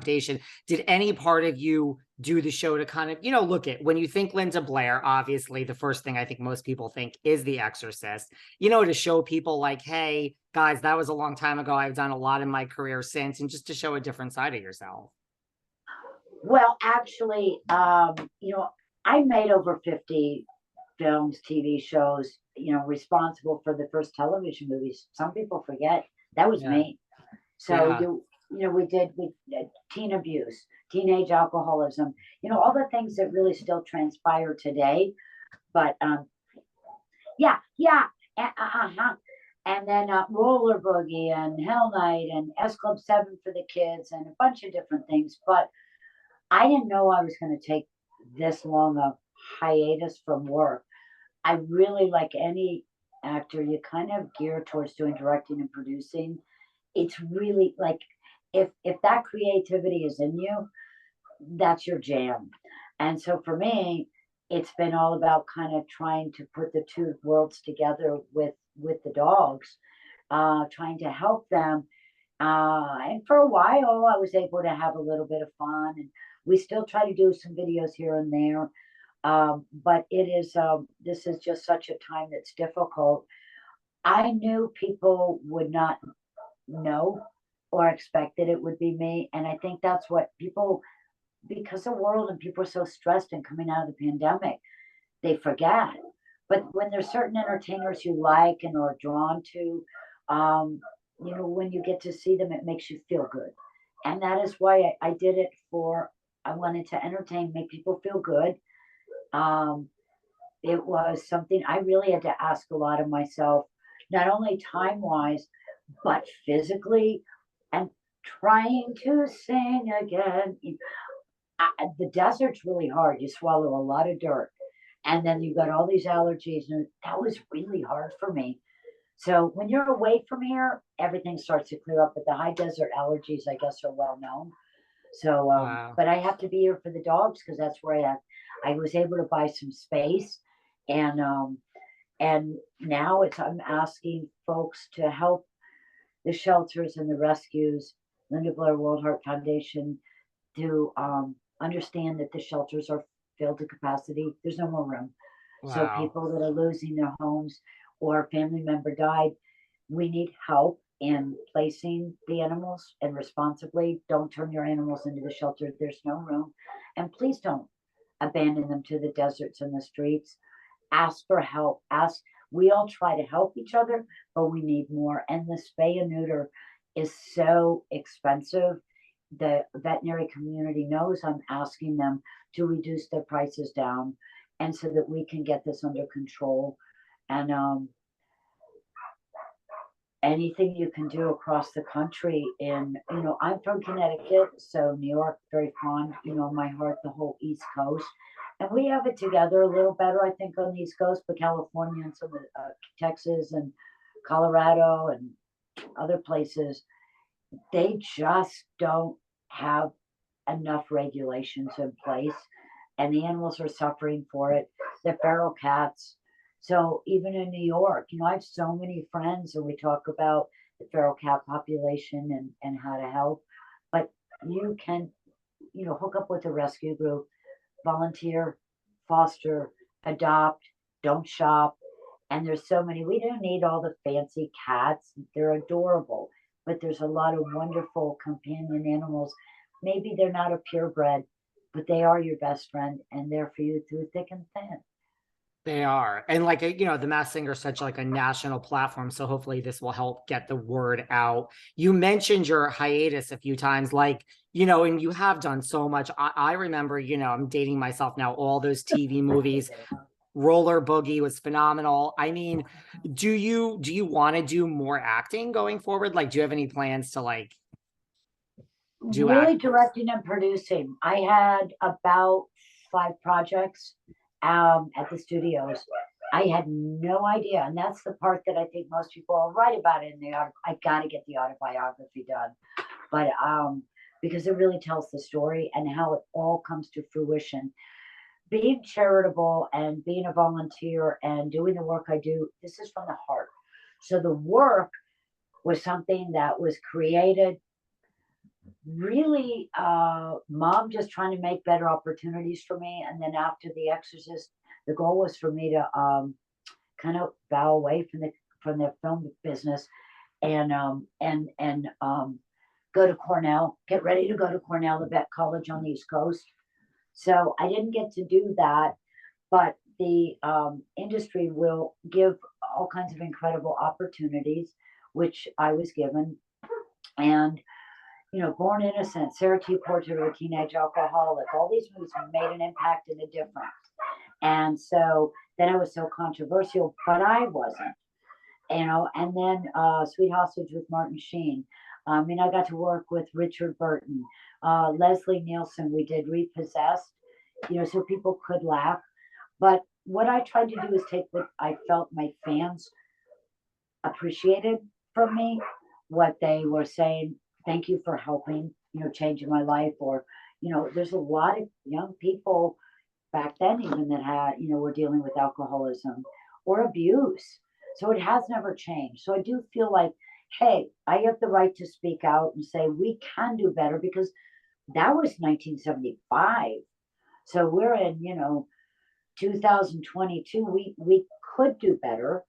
foundation. Did any part of you do the show to kind of, look at when you think Linda Blair, obviously the first thing I think most people think is The Exorcist, to show people like, hey, guys, that was a long time ago. I've done a lot in my career since, and just to show a different side of yourself. Well, actually, I made over 50 films, TV shows, responsible for the first television movies. Some people forget that was Yeah. me. So Yeah. we did teen abuse, teenage alcoholism, all the things that really still transpire today. But yeah, uh-huh. And then Roller Boogie and Hell Night and S Club 7 for the kids and a bunch of different things. But I didn't know I was going to take this long a hiatus from work. I really, like any actor, you kind of gear towards doing directing and producing. It's really like if that creativity is in you, that's your jam. And so for me, it's been all about kind of trying to put the two worlds together with the dogs, trying to help them. And for a while, I was able to have a little bit of fun, and we still try to do some videos here and there. But this is just such a time that's difficult. I knew people would not know or expect that it would be me. And I think that's what people, because the world and people are so stressed and coming out of the pandemic, they forget. But when there's certain entertainers you like and are drawn to, when you get to see them, it makes you feel good. And that is why I did it I wanted to entertain, make people feel good. Um, it was something I really had to ask a lot of myself, not only time wise, but physically, and trying to sing again. The desert's really hard. You swallow a lot of dirt, and then you've got all these allergies, and that was really hard for me. So when you're away from here, everything starts to clear up. But the high desert allergies, I guess, are well known. So, Wow. but I have to be here for the dogs because that's where I was able to buy some space, and now I'm asking folks to help the shelters and the rescues, Linda Blair World Heart Foundation, to understand that the shelters are filled to capacity. There's no more room. So Wow. people that are losing their homes or a family member died, we need help in placing the animals and responsibly. Don't turn your animals into the shelter. There's no room. And please don't abandon them to the deserts and the streets. Ask for help. We all try to help each other, but we need more. And the spay and neuter is so expensive. The veterinary community knows I'm asking them to reduce their prices down, and so that we can get this under control. And anything you can do across the country. And I'm from Connecticut, so New York very fond, my heart, the whole East Coast. And we have it together a little better, I think, on the East Coast, but California and some of Texas and Colorado and other places, they just don't have enough regulations in place, and the animals are suffering for it. The feral cats. So even in New York, I have so many friends, and we talk about the feral cat population and how to help. But you can, hook up with a rescue group, volunteer, foster, adopt, don't shop. And there's so many. We don't need all the fancy cats. They're adorable, but there's a lot of wonderful companion animals. Maybe they're not a purebred, but they are your best friend, and they're for you through thick and thin. They are. And like, the Masked Singer is such like a national platform. So hopefully this will help get the word out. You mentioned your hiatus a few times, like, and you have done so much. I remember, I'm dating myself now, all those TV movies. Roller Boogie was phenomenal. I mean, do you want to do more acting going forward? Like, do you have any plans to like do Really act? directing and producing. I had about 5 projects at the studios. I had no idea, and that's the part that I think most people will write about it in the I got to get the autobiography done, but because it really tells the story and how it all comes to fruition. Being charitable and being a volunteer and doing the work I do, this is from the heart. So the work was something that was created really, mom just trying to make better opportunities for me. And then after The Exorcist, the goal was for me to kind of bow away from the film business and go to Cornell, get ready to go to Cornell, the vet college on the East Coast. So I didn't get to do that, but the industry will give all kinds of incredible opportunities, which I was given. And Born Innocent, Sarah T. Portrait of a Teenage Alcoholic, all these movies made an impact and a difference. And so then I was so controversial, but I wasn't, and then Sweet Hostage with Martin Sheen. I mean, I got to work with Richard Burton, Leslie Nielsen. We did Repossessed, so people could laugh. But what I tried to do is take what I felt my fans appreciated from me, what they were saying, thank you for helping, changing my life. Or, there's a lot of young people back then even that had, were dealing with alcoholism or abuse. So it has never changed. So I do feel like, hey, I have the right to speak out and say we can do better, because that was 1975. So we're in, 2022. We could do better.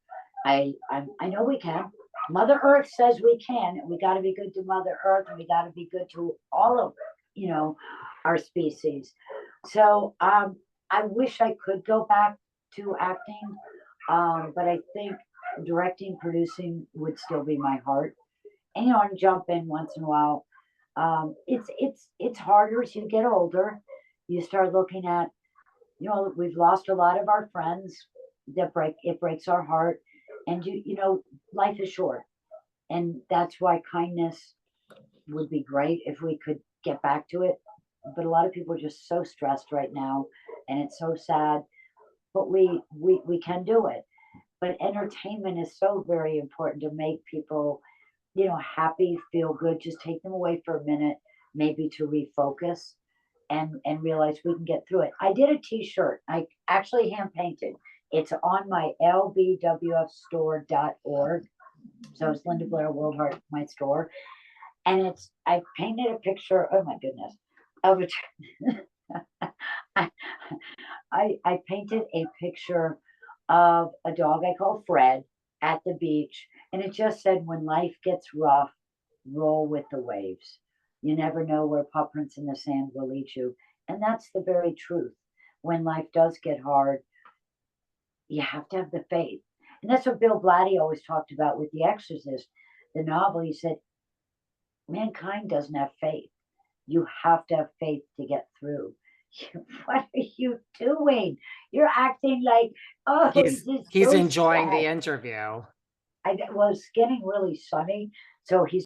I know we can. Mother Earth says we can, and we got to be good to Mother Earth, and we got to be good to all of, our species. So I wish I could go back to acting, but I think directing, producing would still be my heart. And I jump in once in a while. It's harder as you get older. You start looking at, we've lost a lot of our friends. It breaks our heart, and life is short, and that's why kindness would be great if we could get back to it. But a lot of people are just so stressed right now, and it's so sad. But we can do it. But entertainment is so very important to make people, happy, feel good. Just take them away for a minute, maybe to refocus and realize we can get through it. I did a T-shirt. I actually hand painted. It's on my lbwfstore.org. So it's Linda Blair World Heart, my store. And I painted a picture, oh my goodness, of a, I, I painted a picture of a dog I call Fred at the beach. And it just said, when life gets rough, roll with the waves. You never know where paw prints in the sand will lead you. And that's the very truth. When life does get hard, you have to have the faith. And that's what Bill Blatty always talked about with The Exorcist, the novel. He said, mankind doesn't have faith. You have to have faith to get through. What are you doing? You're acting like, oh, He's this is he's so enjoying the sad. interview. Well, it's getting really sunny, so he's